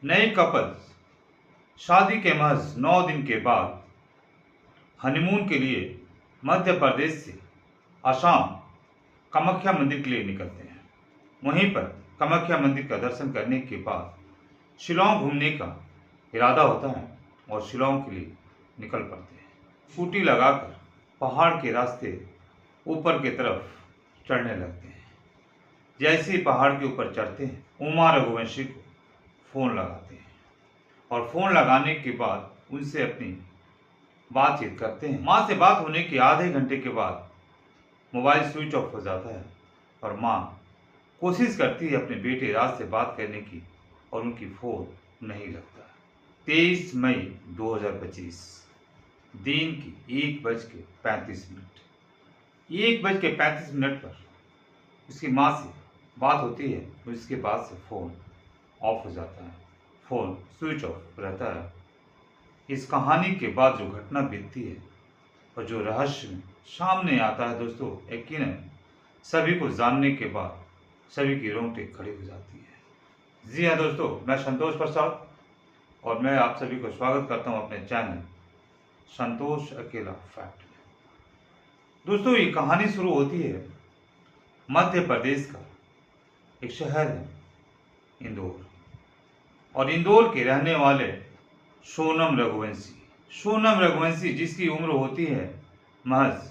नए कपल शादी के महज 9 दिन के बाद हनीमून के लिए मध्य प्रदेश से असम कामाख्या मंदिर के लिए निकलते हैं। वहीं पर कामाख्या मंदिर का दर्शन करने के बाद शिलोंग घूमने का इरादा होता है और शिलोंग के लिए निकल पड़ते हैं। स्कूटी लगाकर पहाड़ के रास्ते ऊपर की तरफ चढ़ने लगते हैं। जैसे ही पहाड़ के ऊपर चढ़ते हैं, उमा रघुवंशी को फ़ोन लगाते हैं और फ़ोन लगाने के बाद उनसे अपनी बातचीत करते हैं। माँ से बात होने के आधे घंटे के बाद मोबाइल स्विच ऑफ हो जाता है और माँ कोशिश करती है अपने बेटे राज से बात करने की और उनकी फ़ोन नहीं लगता। 23 मई 2025 दिन की 1:35 पर उसकी माँ से बात होती है तो इसके बाद से फ़ोन ऑफ हो जाता है, फ़ोन स्विच ऑफ रहता है। इस कहानी के बाद जो घटना बीतती है और जो रहस्य सामने आता है दोस्तों, यकीनन सभी को जानने के बाद सभी की रोंगटे खड़ी हो जाती है। जी हाँ दोस्तों, मैं संतोष प्रसाद और मैं आप सभी को स्वागत करता हूँ अपने चैनल संतोष अकेला फैक्ट में। दोस्तों, ये कहानी शुरू होती है मध्य प्रदेश का एक शहर है इंदौर, और इंदौर के रहने वाले सोनम रघुवंशी जिसकी उम्र होती है महज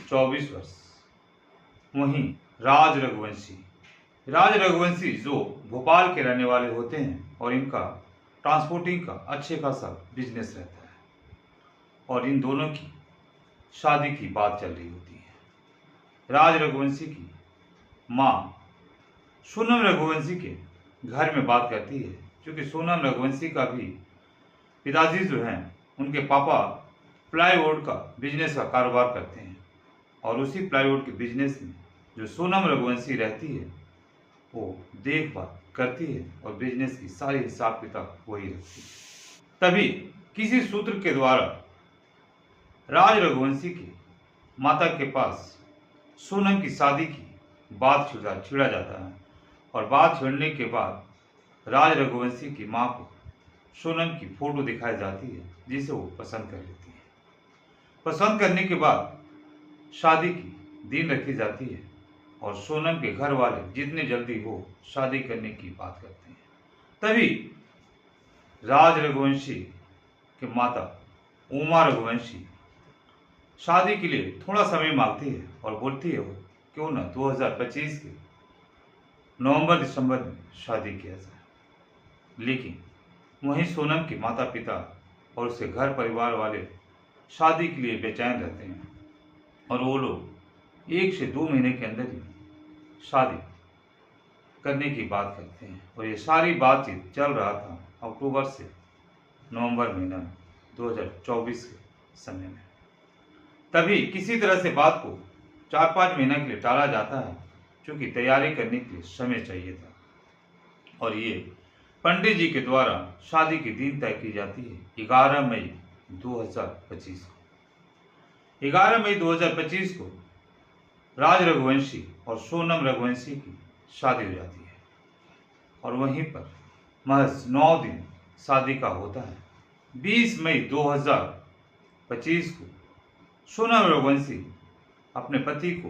24 वर्ष। वहीं राज रघुवंशी जो भोपाल के रहने वाले होते हैं और इनका ट्रांसपोर्टिंग का अच्छे खासा बिजनेस रहता है और इन दोनों की शादी की बात चल रही होती है। राज रघुवंशी की माँ सोनम रघुवंशी के घर में बात करती है, क्योंकि सोनम रघुवंशी का भी पिताजी जो हैं उनके पापा प्लाईवुड का बिजनेस का कारोबार करते हैं और उसी प्लाईवुड के बिजनेस में जो सोनम रघुवंशी रहती है वो देखभाल करती है और बिजनेस की सारी हिसाब किताब वही रखती है। तभी किसी सूत्र के द्वारा राज रघुवंशी की माता के पास सोनम की शादी की बात छिड़ा जाता है और बात छिड़ने के बाद राज रघुवंशी की माँ को सोनम की फोटो दिखाई जाती है जिसे वो पसंद कर लेती है। पसंद करने के बाद शादी की दिन रखी जाती है और सोनम के घर वाले जितने जल्दी हो शादी करने की बात करते हैं। तभी राज रघुवंशी के माता उमा रघुवंशी शादी के लिए थोड़ा समय मांगती है और बोलती है क्यों ना 2025 के नवंबर-दिसंबर में शादी किया जाए। लेकिन वहीं सोनम के माता पिता और उसके घर परिवार वाले शादी के लिए बेचैन रहते हैं और वो लोग 1 से 2 महीने के अंदर ही शादी करने की बात करते हैं। और ये सारी बातचीत चल रहा था अक्टूबर से नवंबर महीना 2024 के समय में। तभी किसी तरह से बात को 4-5 महीना के लिए टाला जाता है, क्योंकि तैयारी करने के लिए समय चाहिए था। और ये पंडित जी के द्वारा शादी की दिन तय की जाती है 11 मई 2025 को। 11 मई 2025 को राज रघुवंशी और सोनम रघुवंशी की शादी हो जाती है और वहीं पर महज 9 दिन शादी का होता है। 20 मई 2025 को सोनम रघुवंशी अपने पति को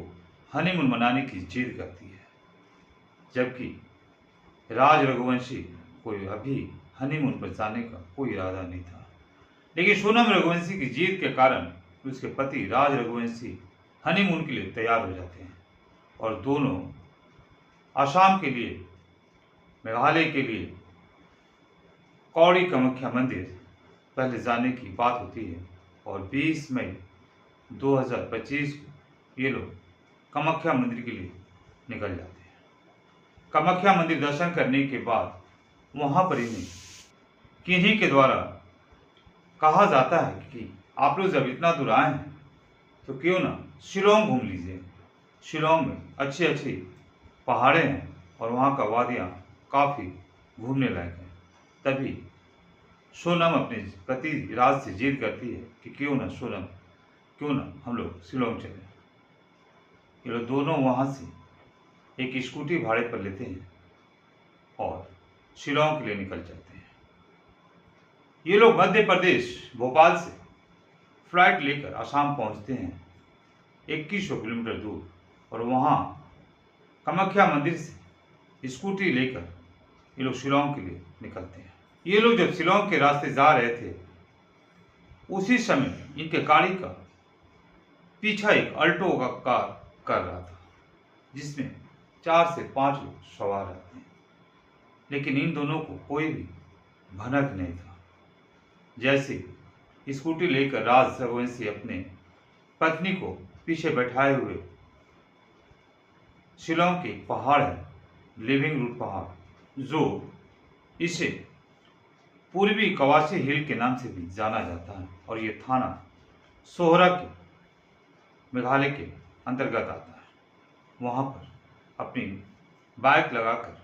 हनीमून मनाने की जिद करती है, जबकि राज रघुवंशी को अभी हनीमून पर जाने का कोई इरादा नहीं था। लेकिन सोनम रघुवंशी की जिद के कारण उसके पति राज रघुवंशी हनीमून के लिए तैयार हो जाते हैं और दोनों असम के लिए, मेघालय के लिए कौड़ी कामाख्या मंदिर पहले जाने की बात होती है और 20 मई 2025 को ये लोग कामाख्या मंदिर के लिए निकल जाते हैं। कामाख्या मंदिर दर्शन करने के बाद वहाँ पर इन्हें किन्हीं के द्वारा कहा जाता है कि आप लोग जब इतना दूर आए हैं तो क्यों ना शिलोंग घूम लीजिए। शिलोंग में अच्छी अच्छी पहाड़ें हैं और वहाँ का वादियाँ काफ़ी घूमने लायक हैं। तभी सोनम अपने पति राज से जिद करती है कि क्यों ना सोनम, क्यों ना हम लोग शिलोंग चलें। ये लोग दोनों वहाँ से एक स्कूटी भाड़े पर लेते हैं और शिलोंग के लिए निकल जाते हैं। ये लोग मध्य प्रदेश भोपाल से फ्लाइट लेकर आसाम पहुंचते हैं 2100 किलोमीटर दूर, और वहां कामाख्या मंदिर से स्कूटी लेकर ये लोग शिलोंग के लिए निकलते हैं। ये लोग जब शिलोंग के रास्ते जा रहे थे उसी समय इनके गाड़ी का पीछा एक अल्टो का कार कर रहा था, जिसमें 4 से 5 लोग सवार रहते हैं, लेकिन इन दोनों को कोई भी भनक नहीं था। जैसे स्कूटी लेकर राज रघुवंशी अपने पत्नी को पीछे बैठाए हुए शिलोंग के पहाड़ है, लिविंग रूट पहाड़, जो इसे पूर्वी कवासी हिल के नाम से भी जाना जाता है, और ये थाना सोहरा के मेघालय के अंतर्गत आता है। वहां पर अपनी बाइक लगाकर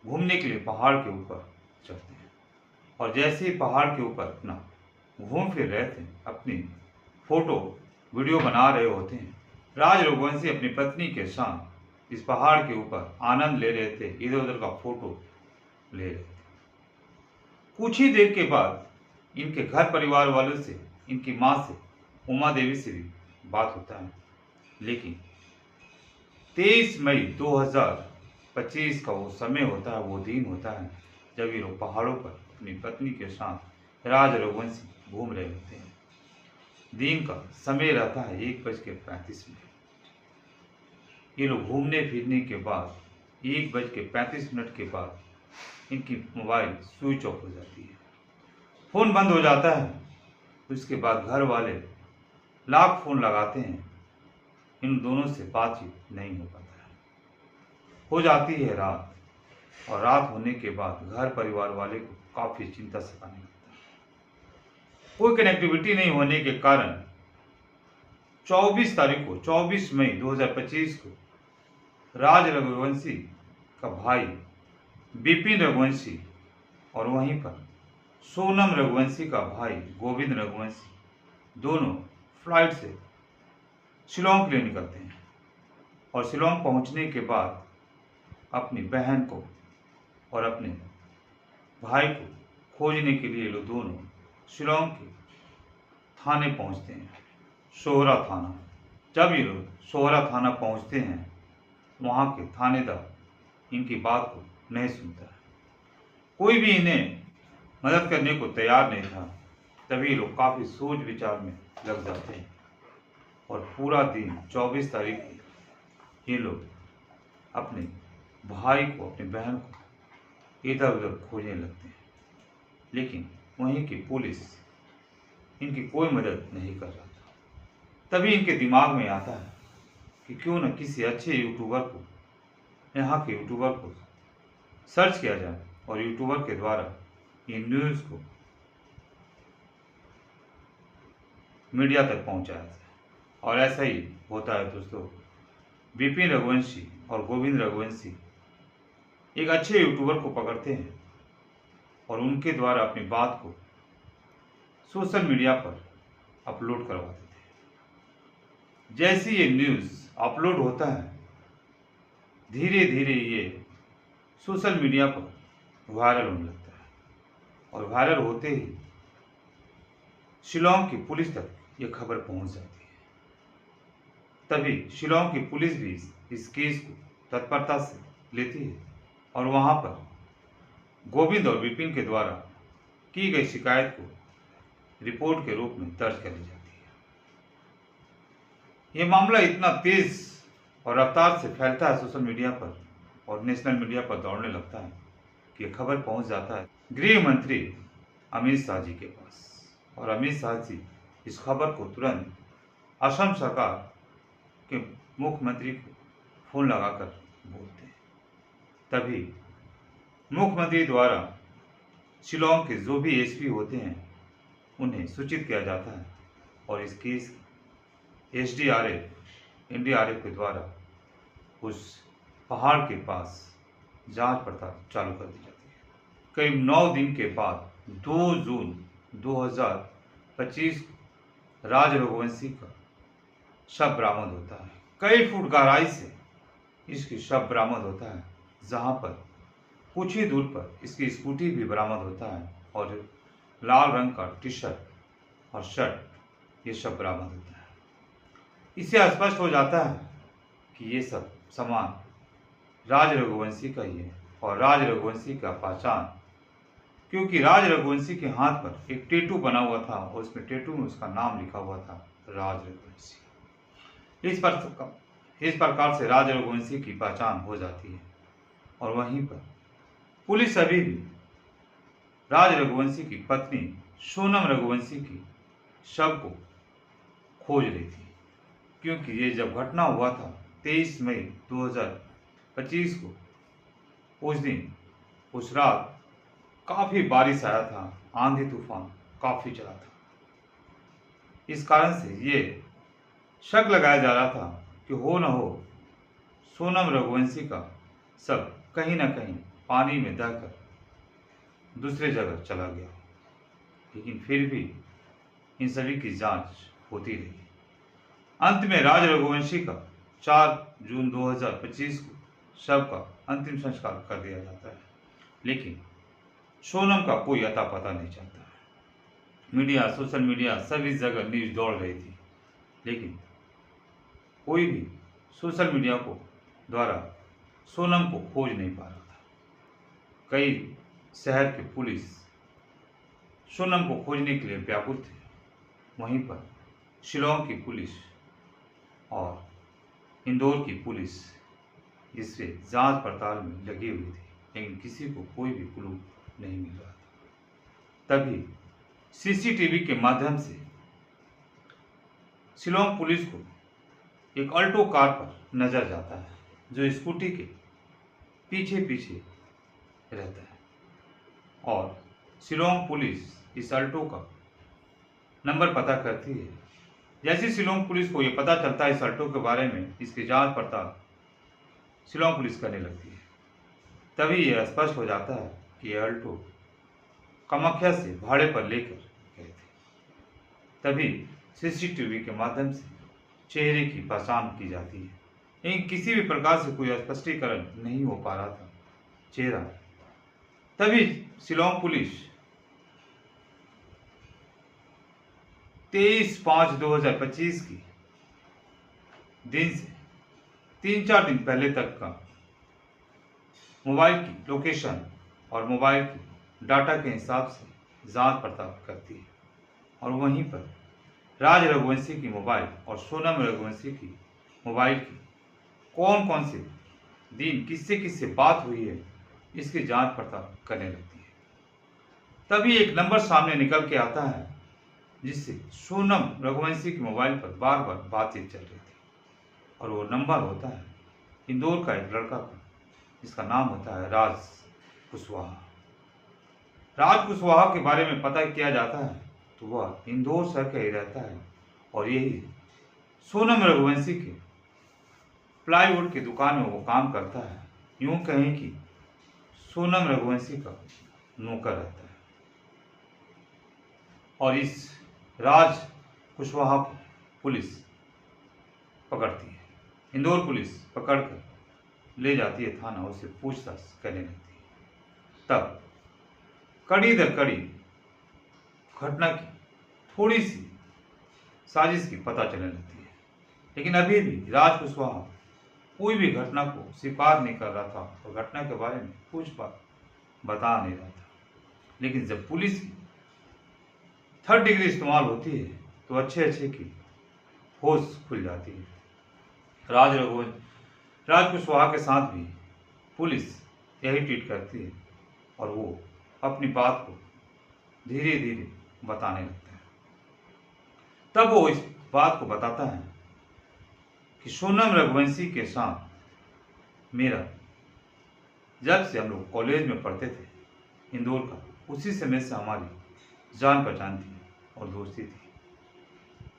घूमने के लिए पहाड़ के ऊपर चढ़ते हैं, और जैसे ही पहाड़ के ऊपर अपना घूम फिर रहे थे, अपनी फोटो वीडियो बना रहे होते हैं, राज रघुवंशी अपनी पत्नी के साथ इस पहाड़ के ऊपर आनंद ले रहे थे, इधर उधर का फोटो ले रहे थे। कुछ ही देर के बाद इनके घर परिवार वालों से, इनकी माँ से, उमा देवी से भी बात होता है, लेकिन 23 मई 2025 का वो समय होता है, वो दिन होता है जब ये लोग पहाड़ों पर अपनी पत्नी के साथ राज रघुवंशी घूम रहे होते हैं। दिन का समय रहता है 1:35। ये लोग घूमने फिरने के बाद 1:35 के बाद इनकी मोबाइल स्विच ऑफ हो जाती है, फोन बंद हो जाता है। उसके बाद घर वाले लाख फोन लगाते हैं, इन दोनों से बातचीत नहीं हो पाता है। हो जाती है रात, और रात होने के बाद घर परिवार वाले को काफी चिंता सताने लगता है। कोई कनेक्टिविटी नहीं होने के कारण 24 मई 2025 को राज रघुवंशी का भाई बिपिन रघुवंशी और वहीं पर सोनम रघुवंशी का भाई गोविंद रघुवंशी दोनों फ्लाइट से शिलोंग के लिए निकलते हैं, और शिलोंग पहुंचने के बाद अपनी बहन को और अपने भाई को खोजने के लिए लोग दोनों शिलोंग के थाने पहुंचते हैं, सोहरा थाना। जब ये लोग सोहरा थाना पहुंचते हैं, वहां के थानेदार इनकी बात को नहीं सुनता है, कोई भी इन्हें मदद करने को तैयार नहीं था। तभी लोग काफी सोच विचार में लग जाते हैं, और पूरा दिन 24 तारीख को ये लोग अपने भाई को, अपनी बहन को इधर उधर खोजने लगते हैं, लेकिन वहीं की पुलिस इनकी कोई मदद नहीं कर रहा था। तभी इनके दिमाग में आता है कि क्यों न किसी अच्छे यूट्यूबर को, यहाँ के यूट्यूबर को सर्च किया जाए, और यूट्यूबर के द्वारा ये न्यूज़ को मीडिया तक पहुंचाया जाए। और ऐसा ही होता है दोस्तों। बिपिन रघुवंशी और गोविंद रघुवंशी एक अच्छे यूट्यूबर को पकड़ते हैं, और उनके द्वारा अपनी बात को सोशल मीडिया पर अपलोड करवाते थे। जैसे ये न्यूज़ अपलोड होता है, धीरे धीरे ये सोशल मीडिया पर वायरल होने लगता है, और वायरल होते ही शिलोंग की पुलिस तक ये खबर पहुंच जाती है। तभी शिलोंग की पुलिस भी इस केस को तत्परता से लेती है, और वहां पर गोविंद और विपिन के द्वारा की गई शिकायत को रिपोर्ट के रूप में दर्ज कर ली जाती है। ये मामला इतना तेज और रफ्तार से फैलता है सोशल मीडिया पर और नेशनल मीडिया पर दौड़ने लगता है कि ये खबर पहुंच जाता है गृह मंत्री अमित शाह जी के पास, और अमित शाह जी इस खबर को तुरंत असम सरकार के मुख्यमंत्री को फोन लगाकर बोलते हैं। तभी मुख्यमंत्री द्वारा शिलोंग के जो भी एसपी होते हैं उन्हें सूचित किया जाता है, और इस केस एसडीआरएफ एनडीआरएफ के द्वारा उस पहाड़ के पास जांच पड़ताल चालू कर दी जाती है। करीब 9 दिन के बाद 2 जून 2025 राज रघुवंशी का शव बरामद होता है। कई फुट गहराई से इसकी शव बरामद होता है, जहां पर कुछ ही दूर पर इसकी स्कूटी भी बरामद होता है, और लाल रंग का टी शर्ट और शर्ट ये सब बरामद होता है। इससे स्पष्ट हो जाता है कि ये सब सामान राज रघुवंशी का ही है और राज रघुवंशी का पहचान, क्योंकि राज रघुवंशी के हाथ पर एक टैटू बना हुआ था और उसमें टैटू में उसका नाम लिखा हुआ था राज रघुवंशी। इस प्रकार से राज रघुवंशी की पहचान हो जाती है। और वहीं पर पुलिस अभी भी राज रघुवंशी की पत्नी सोनम रघुवंशी की शव को खोज रही थी, क्योंकि ये जब घटना हुआ था 23 मई 2025 को, उस दिन उस रात काफी बारिश आया था, आंधी तूफान काफी चला था। इस कारण से ये शक लगाया जा रहा था कि हो न हो सोनम रघुवंशी का सब कहीं ना कहीं पानी में दहकर दूसरे जगह चला गया। लेकिन फिर भी इन सभी की जांच होती रही। अंत में राज रघुवंशी का 4 जून 2025 को शव का अंतिम संस्कार कर दिया जाता है। लेकिन सोनम का कोई अता पता नहीं चलता। मीडिया, सोशल मीडिया, सभी जगह न्यूज दौड़ रही थी, लेकिन कोई भी सोशल मीडिया को द्वारा सोनम को खोज नहीं पा रहा था। कई शहर के पुलिस सोनम को खोजने के लिए व्याकुल थे। वहीं पर शिलोंग की पुलिस और इंदौर की पुलिस इससे जांच पड़ताल में लगी हुई थी, लेकिन किसी को कोई भी क्लू नहीं मिल रहा था। तभी सीसीटीवी के माध्यम से शिलोंग पुलिस को एक अल्टो कार पर नजर जाता है, जो स्कूटी के पीछे पीछे रहता है। और शिलोंग पुलिस इस अल्टो का नंबर पता करती है। जैसे शिलोंग पुलिस को यह पता चलता है इस अल्टो के बारे में, इसकी जांच पड़ताल शिलोंग पुलिस करने लगती है। तभी यह स्पष्ट हो जाता है कि यह अल्टो कामाख्या से भाड़े पर लेकर गए थे। तभी सीसीटीवी के माध्यम से चेहरे की पहचान की जाती है, लेकिन किसी भी प्रकार से कोई स्पष्टीकरण नहीं हो पा रहा था चेहरा। तभी शिलोंग पुलिस 23/5/2025 की दिन से 3-4 दिन पहले तक का मोबाइल की लोकेशन और मोबाइल की डाटा के हिसाब से जांच पड़ताल करती है। और वहीं पर राज रघुवंशी की मोबाइल और सोनम रघुवंशी की मोबाइल की कौन कौन से दिन किससे किससे बात हुई है, इसकी जांच पड़ताल करने लगती है। तभी एक नंबर सामने निकल के आता है, जिससे सोनम रघुवंशी की मोबाइल पर बार बार बातचीत चल रही थी। और वो नंबर होता है इंदौर का एक लड़का का, जिसका नाम होता है राज कुशवाहा। राज कुशवाहा के बारे में पता किया जाता है तो वह इंदौर शहर का ही रहता है और यही सोनम रघुवंशी के प्लाईवुड की दुकान में वो काम करता है। यूं कहें कि सोनम रघुवंशी का नौकर रहता है। और इस राज कुशवाहा को पुलिस पकड़ती है। इंदौर पुलिस पकड़कर ले जाती है थाना, उससे पूछताछ करने लगती है। तब कड़ी दर कड़ी घटना की थोड़ी सी साजिश की पता चलने लगती है। लेकिन अभी भी राज कुशवाहा कोई भी घटना को स्वीकार नहीं कर रहा था और घटना के बारे में कुछ बात बता नहीं रहा था। लेकिन जब पुलिस की 3rd डिग्री इस्तेमाल होती है तो अच्छे की होश खुल जाती है। राज कुशवाहा के साथ भी पुलिस यही ट्रीट करती है और वो अपनी बात को धीरे धीरे बताने लगता है। तब वो इस बात को बताता है कि सोनम रघुवंशी के साथ मेरा जब से हम लोग कॉलेज में पढ़ते थे इंदौर का, उसी समय से हमारी जान पहचान थी और दोस्ती थी।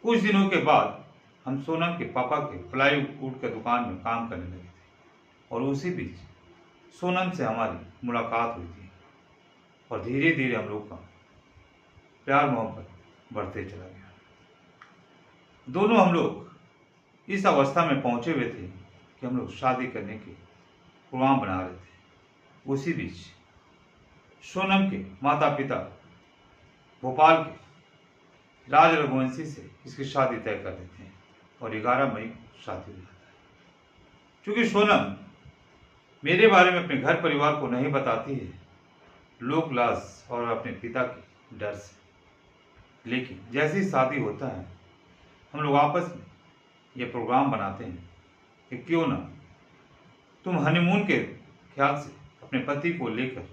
कुछ दिनों के बाद हम सोनम के पापा के प्लाईवुड के दुकान में काम करने लगे थे और उसी बीच सोनम से हमारी मुलाकात हुई थी और धीरे धीरे हम लोग का प्यार मोहब्बत बढ़ते चला गया। दोनों हम लोग इस अवस्था में पहुंचे हुए थे कि हम लोग शादी करने के प्रोग्राम बना रहे थे। उसी बीच सोनम के माता पिता भोपाल के राज रघुवंशी से इसकी शादी तय कर देते हैं और 11 मई को शादी हो जाती है। चूंकि सोनम मेरे बारे में अपने घर परिवार को नहीं बताती है, लोक लाज और अपने पिता के डर से, लेकिन जैसी शादी होता है हम लोग आपस में ये प्रोग्राम बनाते हैं कि क्यों ना तुम हनीमून के ख्याल से अपने पति को लेकर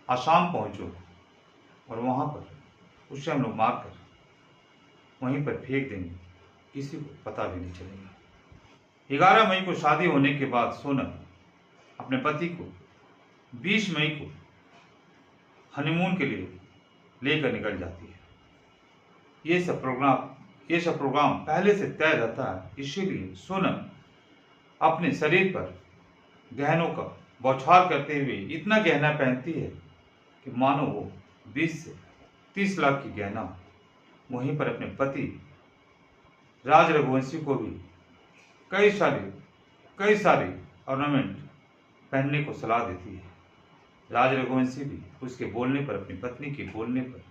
आसाम पहुंचो और वहां पर उसे हम लोग मार कर वहीं पर फेंक देंगे, किसी को पता भी नहीं चलेगा। 11 मई को शादी होने के बाद सोनम अपने पति को 20 मई को हनीमून के लिए लेकर निकल जाती है। ये सब प्रोग्राम पहले से तय रहता है, इसीलिए सोनम अपने शरीर पर गहनों का बौछार करते हुए इतना गहना पहनती है कि मानो वो 20 से 30 लाख की गहना। वहीं पर अपने पति राज रघुवंशी को भी कई सारे ऑर्नामेंट पहनने को सलाह देती है। राज रघुवंशी भी उसके बोलने पर, अपनी पत्नी के बोलने पर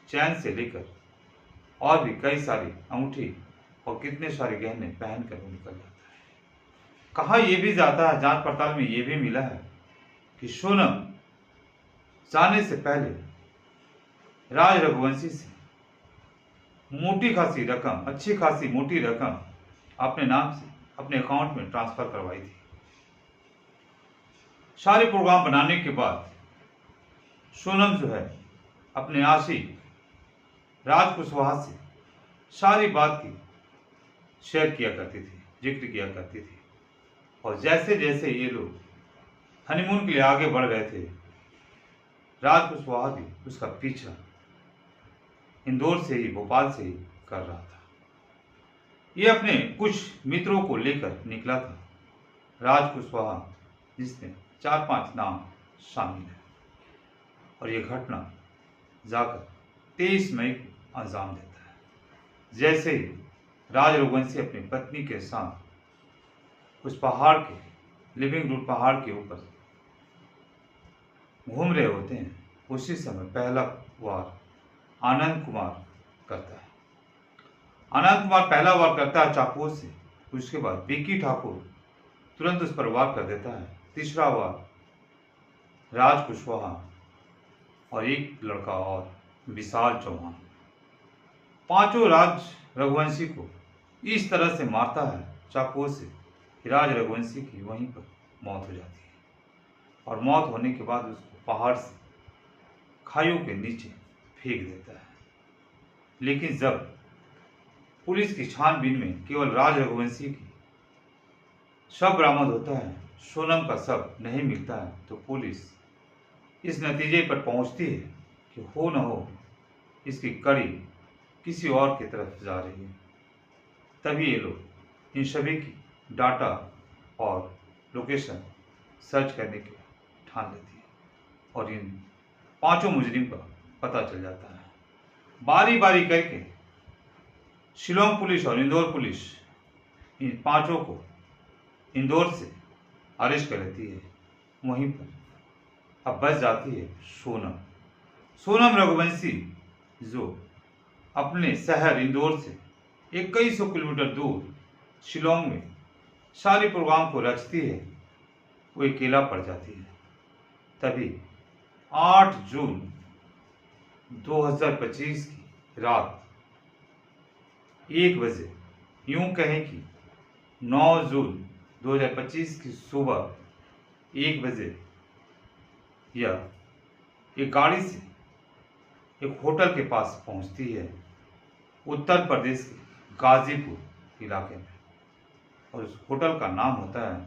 चैन से लेकर और भी कई सारी अंगूठी और कितने सारे गहने पहनकर वो निकल जाता है। कहा यह भी जाता है, जांच पड़ताल में यह भी मिला है कि सोनम जाने से पहले राज रघुवंशी से मोटी खासी रकम, अच्छी खासी मोटी रकम अपने नाम से अपने अकाउंट में ट्रांसफर करवाई थी। सारे प्रोग्राम बनाने के बाद सोनम जो है अपने आशिक राज कुशवाहा से सारी बात की शेयर किया करती थी, जिक्र किया करती थी। और जैसे जैसे ये लोग हनीमून के लिए आगे बढ़ रहे थे, राज कुशवाहा भी उसका पीछा इंदौर से ही, भोपाल से ही कर रहा था। ये अपने कुछ मित्रों को लेकर निकला था, राज कुशवाहा, जिसमें 4-5 नाम शामिल है। और ये घटना जाकर 23 मई को अंजाम देता है। जैसे ही राज रघुवंशी अपनी पत्नी के साथ उस पहाड़ के, लिविंग रूट पहाड़ के ऊपर घूम रहे होते हैं, उसी समय पहला वार आनंद कुमार करता है। आनंद कुमार पहला वार करता है चाकुओं से। उसके बाद विक्की ठाकुर तुरंत उस पर वार कर देता है। तीसरा वार राज कुशवाहा और एक लड़का और विशाल चौहान, पांचों राज रघुवंशी को इस तरह से मारता है चाकुओं से कि राज रघुवंशी की वहीं पर मौत हो जाती है। और मौत होने के बाद उसको पहाड़ से खाइयों के नीचे फेंक देता है। लेकिन जब पुलिस की छानबीन में केवल राज रघुवंशी की शव बरामद होता है, सोनम का शव नहीं मिलता है, तो पुलिस इस नतीजे पर पहुंचती है कि हो न हो इसकी कड़ी किसी और की तरफ जा रही है। तभी ये लोग इन सभी की डाटा और लोकेशन सर्च करने की ठान लेती है और इन पांचों मुजरिम का पता चल जाता है। बारी बारी करके शिलोंग पुलिस और इंदौर पुलिस इन पांचों को इंदौर से अरेस्ट कर लेती है। वहीं पर अब बच जाती है सोनम रघुवंशी, जो अपने शहर इंदौर से 2100 किलोमीटर दूर शिलोंग में सारे प्रोग्राम को रचती है। वो अकेला पड़ जाती है। तभी 8 जून 2025 की रात 1 बजे, यूं कहें कि 9 जून 2025 की सुबह 1 बजे यह एक गाड़ी से एक होटल के पास पहुंचती है, उत्तर प्रदेश के गाजीपुर इलाके में। और उस होटल का नाम होता है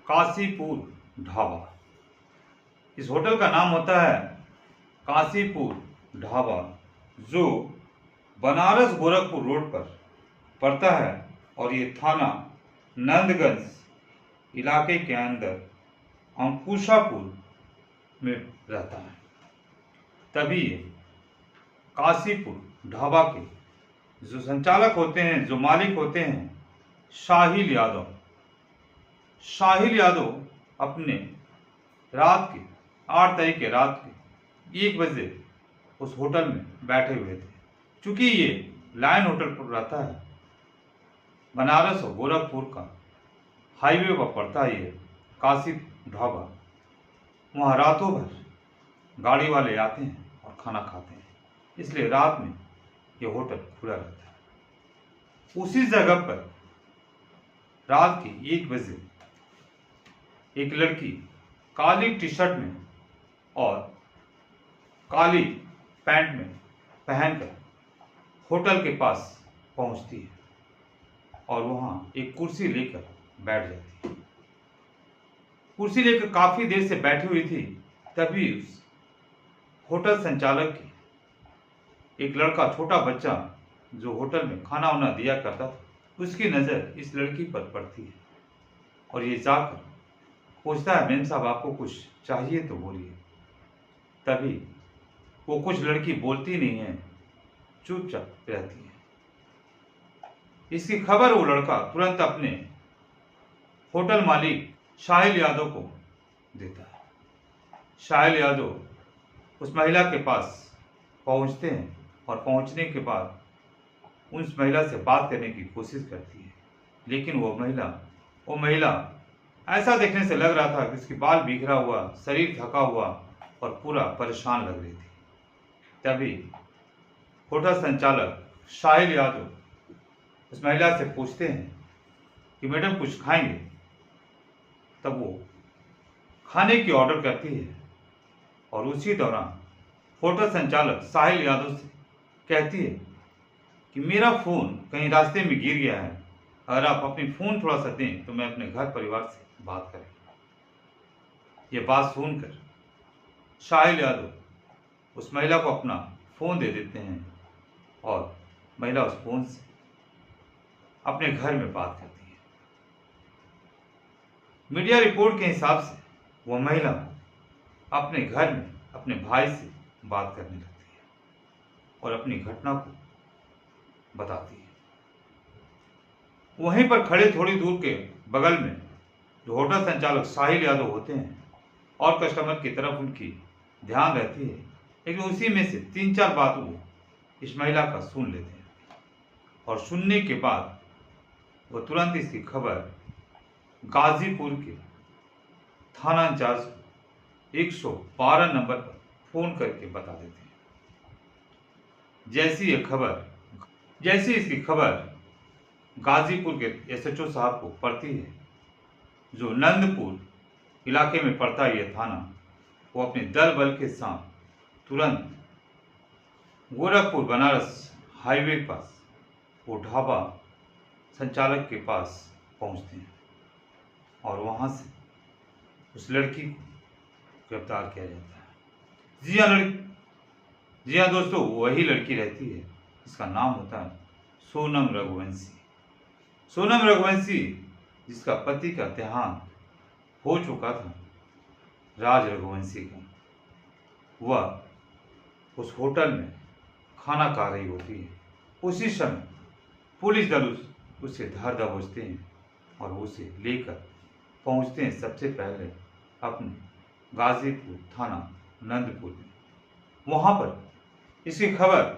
काशीपुर ढाबा। इस होटल का नाम होता है काशीपुर ढाबा, जो बनारस गोरखपुर रोड पर पड़ता है। और ये थाना नंदगंज इलाके के अंदर अंकुशापुर में रहता है। तभी ये काशीपुर ढाबा के जो संचालक होते हैं, जो मालिक होते हैं, साहिल यादव अपने रात के 8 तारीख के रात के 1 बजे उस होटल में बैठे हुए थे। चूंकि ये लायन होटल पर रहता है, बनारस और गोरखपुर का हाईवे पर पड़ता है ये काशी ढाबा। वहाँ रातों भर गाड़ी वाले आते हैं और खाना खाते हैं, इसलिए रात में ये होटल खुला रहता है। उसी जगह पर रात के 1 बजे एक लड़की काली टी शर्ट में और काली पैंट में पहनकर होटल के पास पहुंचती है और वहां एक कुर्सी लेकर बैठ जाती है। कुर्सी लेकर काफी देर से बैठी हुई थी, तभी उस होटल संचालक की एक लड़का, छोटा बच्चा जो होटल में खाना वाना दिया करता था, उसकी नजर इस लड़की पर पड़ती है और ये जाकर पूछता है, मेम साहब आपको कुछ चाहिए तो बोलिए। तभी वो कुछ लड़की बोलती नहीं है, चुपचाप रहती है। इसकी खबर वो लड़का तुरंत अपने होटल मालिक साहिल यादव को देता है। साहिल यादव उस महिला के पास पहुंचते हैं और पहुंचने के बाद उस महिला से बात करने की कोशिश करती है, लेकिन वो महिला ऐसा देखने से लग रहा था कि उसकी बाल बिखरा हुआ, शरीर थका हुआ और पूरा परेशान लग रही थी। तभी होटल संचालक साहिल यादव उस महिला से पूछते हैं कि मैडम कुछ खाएंगे। तब वो खाने की ऑर्डर करती है और उसी दौरान होटल संचालक साहिल यादव से कहती है कि मेरा फोन कहीं रास्ते में गिर गया है, अगर आप अपनी फोन थोड़ा सा दें तो मैं अपने घर परिवार से बात करें। ये बात सुनकर साहिल यादव उस महिला को अपना फोन दे देते हैं और महिला उस फोन से अपने घर में बात करती है। मीडिया रिपोर्ट के हिसाब से वह महिला अपने घर में अपने भाई से बात करने लगती है और अपनी घटना को बताती है। वहीं पर खड़े थोड़ी दूर के बगल में जो होटल संचालक साहिल यादव होते हैं और कस्टमर की तरफ उनकी ध्यान रहती है, लेकिन उसी में से 3-4 बात वो इस महिला का सुन लेते हैं और सुनने के बाद वो तुरंत इसकी खबर गाजीपुर के थाना इंचार्ज 112 नंबर पर फोन करके बता देते हैं। जैसी इसकी खबर गाजीपुर के SHO साहब को पड़ती है, जो नंदपुर इलाके में पड़ता है यह थाना, वो अपने दल बल के साथ तुरंत गोरखपुर बनारस हाईवे के पास वो ढाबा संचालक के पास पहुंचते हैं और वहां से उस लड़की को गिरफ्तार किया जाता है। जी हाँ दोस्तों, वही लड़की रहती है, इसका नाम होता है सोनम रघुवंशी। सोनम रघुवंशी जिसका पति का देहांत हो चुका था, राज रघुवंशी का, वह उस होटल में खाना खा रही होती है। उसी समय पुलिस दल उसे धर दबोचते हैं और उसे लेकर पहुंचते हैं सबसे पहले अपने गाजीपुर थाना नंदपुर में। वहां पर इसकी खबर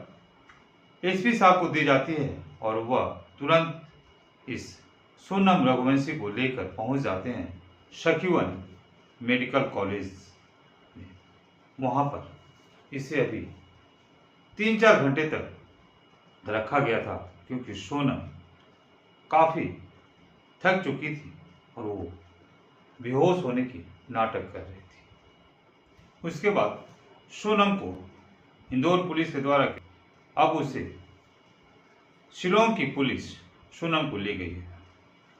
SP साहब को दी जाती है और वह तुरंत इस सोनम रघुवंशी को लेकर पहुंच जाते हैं शकीवन मेडिकल कॉलेज में। वहां पर इसे अभी 3-4 घंटे तक रखा गया था, क्योंकि सोनम काफी थक चुकी थी और वो बेहोश होने की नाटक कर रही थी। उसके बाद सोनम को इंदौर पुलिस के द्वारा अब उसे शिलोंग की पुलिस सोनम को ले गई है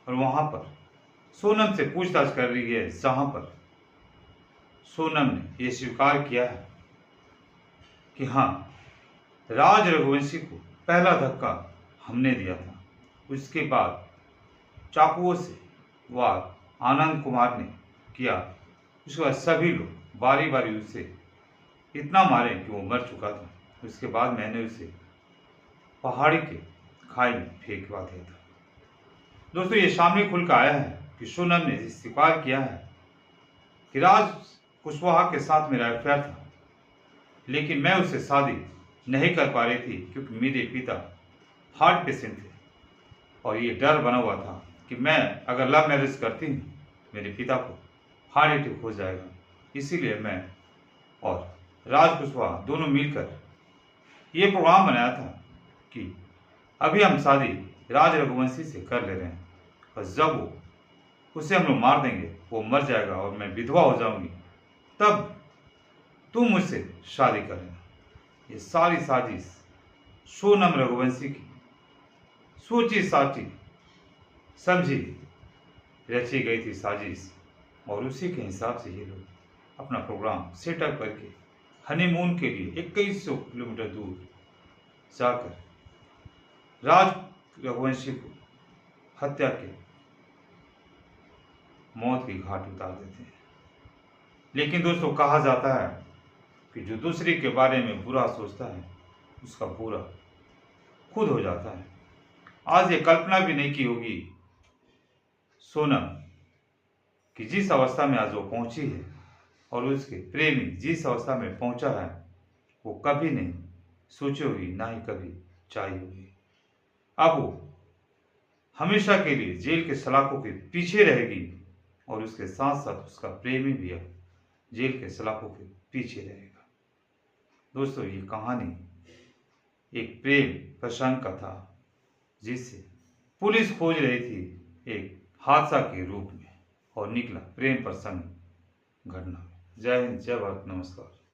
और वहां पर सोनम से पूछताछ कर रही है, जहां पर सोनम ने यह स्वीकार किया है कि हाँ, राज रघुवंशी को पहला धक्का हमने दिया था। उसके बाद चाकुओं से वार आनंद कुमार ने किया। उसके बाद सभी लोग बारी बारी उसे इतना मारे कि वो मर चुका था। उसके बाद मैंने उसे पहाड़ी के खाई में फेंकवा दिया था। दोस्तों, ये सामने खुल कर आया है कि सोनम ने स्वीकार किया है कि राज कुशवाहा के साथ मेरा अफेयर था लेकिन मैं उससे शादी नहीं कर पा रही थी क्योंकि मेरे पिता हार्ट पेशेंट थे और ये डर बना हुआ था कि मैं अगर लव मैरिज करती हूँ मेरे पिता को हार्ट अटैक हो जाएगा। इसीलिए मैं और राज कुशवाहा दोनों मिलकर ये प्रोग्राम बनाया था कि अभी हम शादी राज रघुवंशी से कर ले रहे हैं और जब उसे हम लोग मार देंगे, वो मर जाएगा और मैं विधवा हो जाऊंगी, तब तुम मुझसे शादी करें। ये सारी साजिश सोनम रघुवंशी की सोची साची समझी रची गई थी साजिश, और उसी के हिसाब से ये लोग अपना प्रोग्राम सेटअप करके हनीमून के लिए 2100 किलोमीटर दूर जाकर राज रघुवंशी को हत्या के मौत की घाट उतार देते हैं। लेकिन दोस्तों, कहा जाता है कि जो दूसरे के बारे में बुरा सोचता है उसका बुरा खुद हो जाता है। आज ये कल्पना भी नहीं की होगी सोनम कि जिस अवस्था में आज वो पहुंची है और उसके प्रेमी जिस अवस्था में पहुंचा है वो कभी नहीं सोची होगी, ना ही कभी चाही होगी। अब वो हमेशा के लिए जेल के सलाखों के पीछे रहेगी और उसके साथ साथ उसका प्रेमी भी अब जेल के सलाखों के पीछे रहेगा। दोस्तों, ये कहानी एक प्रेम प्रसंग का था जिसे पुलिस खोज रही थी एक हादसा के रूप में और निकला प्रेम प्रसंग घटना। जय हिंद, जय भारत, नमस्कार।